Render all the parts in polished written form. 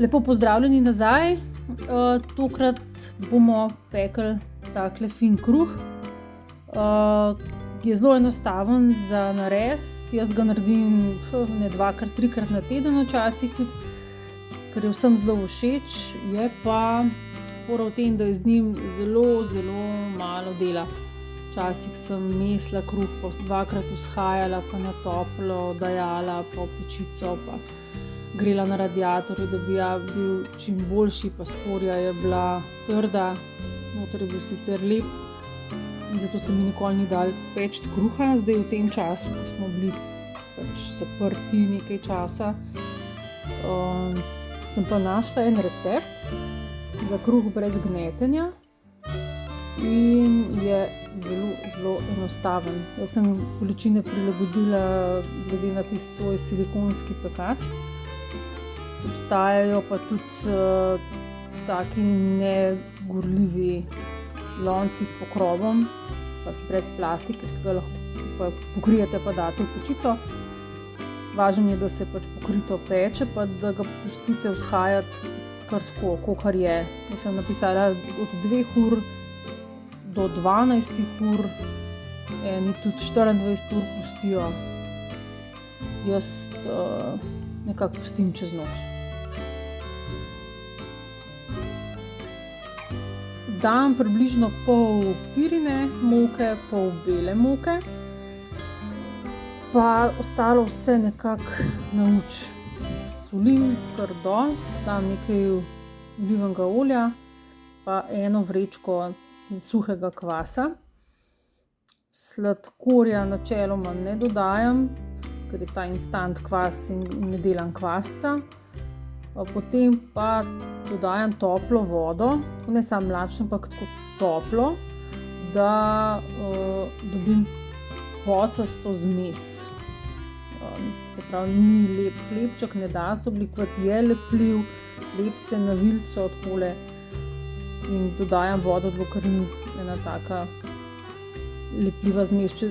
Lepo pozdravljeni nazaj. Tokrat bomo pekli takle fin kruh. Je zelo enostaven za narediti. Jaz ga naredim ne dvakrat, trikrat na teden včasih tudi, ker je vsem zelo všeč. Je pa fora v tem, da je z njim zelo, zelo malo dela. Včasih sem mesla kruh, pa dvakrat vzhajala, pa na toplo dajala, pa v pečico, pa grela na radiatorju, da bi bil čim boljši, pa skorja je bila trda, noter je bil sicer lep in zato se mi nikoli ni dalo peči kruha. Zdaj v tem času, ko smo bili zaprti nekaj časa, sem pa našla en recept za kruh brez gnetenja in je zelo, zelo enostaven. Jaz sem količine prilagodila glede na tisti svoj silikonski pekač. Obstajajo pa tudi taki negorljivi lonci s pokrovom, brez plastike, ki ga lahko pokrijete pa date v pečico. Važno je, da se pokrito peče, pa da ga pustite vzhajati kar tako, kakor je. Jaz sem napisala od 2 ur do 12 ur, eni tudi 24 ur pustijo. Jaz nekako pustim čez noč. Dam približno pol pirine moke, pol bele moke, pa ostalo vse nekako na uč. Solim kar dosti, dam nekaj olivenega olja, pa 1 vrečko suhega kvasa. Sladkorja načeloma ne dodajam, ker je ta instant kvas in ne delam kvasca. Potem pa dodajam toplo vodo, ne samo mlačno, ampak tako toplo, da dobim pocasto zmes. Se pravi, ni lep hlebček, ne da se oblikovati, je lepljiv, lep se na vilico takole in dodajam vodo, dokler ni ena taka lepljiva zmes. Če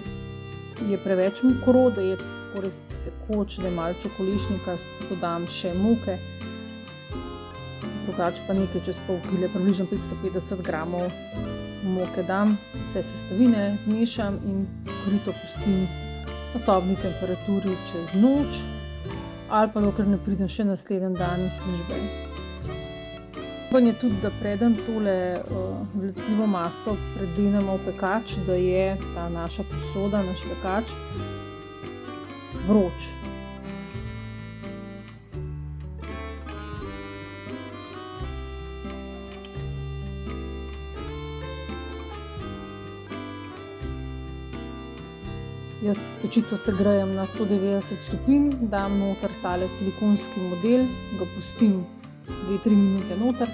je preveč mokro, da je tako res tekoč, da je malo čokolešnikast, dodam še moke. Drugače pa nekaj čez pol kile, približno 550 gramov moke dam, vse sestavine zmešam in pokrito pustim na sobni temperaturi čez noč ali pa dokler ne pridem še naslednji dan iz službe. Je tudi, da preden tole vlecljivo maso predenemo v pekač, da je ta naša posoda, naš pekač vroč. Jaz pečico segrejem na 190 stopinj, dam noter tale silikonski model, ga pustim 2-3 minute noter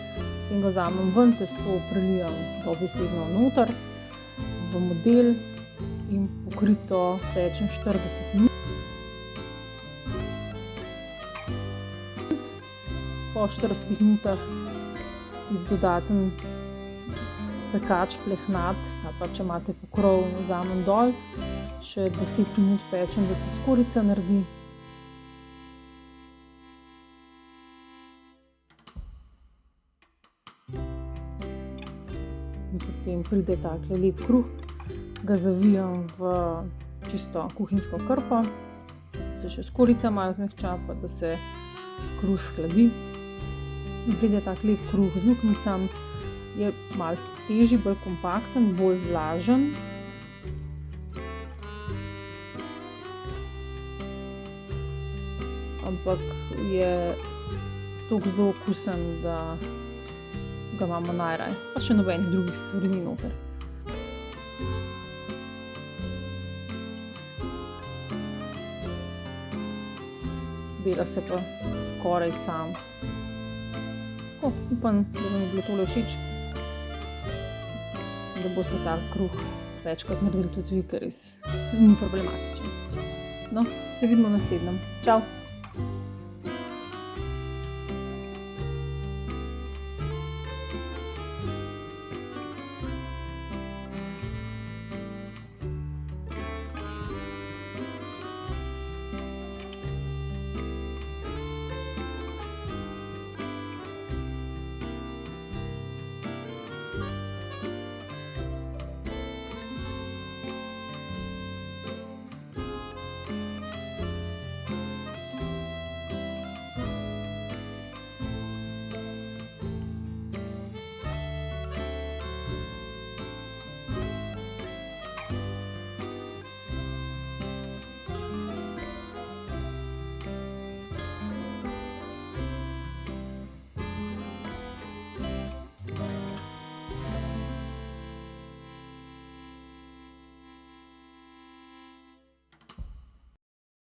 in ga vzamem ven, testo prelijam dobesedno noter v model in pokrito pečem 40 minut. Po 40 minutah dodaten pekač plehnat, ali pa če imate pokrov, vzamem dol. Še 10 minut pečem, da se skorjica naredi. In potem pride takle lep kruh, ga zavijam v čisto kuhinjsko krpo, se še skorjica malo zmehča, pa da se kruh shladi. In pride tak lep kruh z luknjicami, je malo težji, bolj kompakten, bolj vlažen. Ampak je toliko zelo okusen, da ga imamo najraje. Pa še nobenih drugih stvari ni noter. Dela se pa skoraj sam. Upam, da vam je bilo tole všeč, da boste ta kruh večkrat naredili tudi vi, ker res ni problematičen. No, se vidimo v naslednjem. Čau!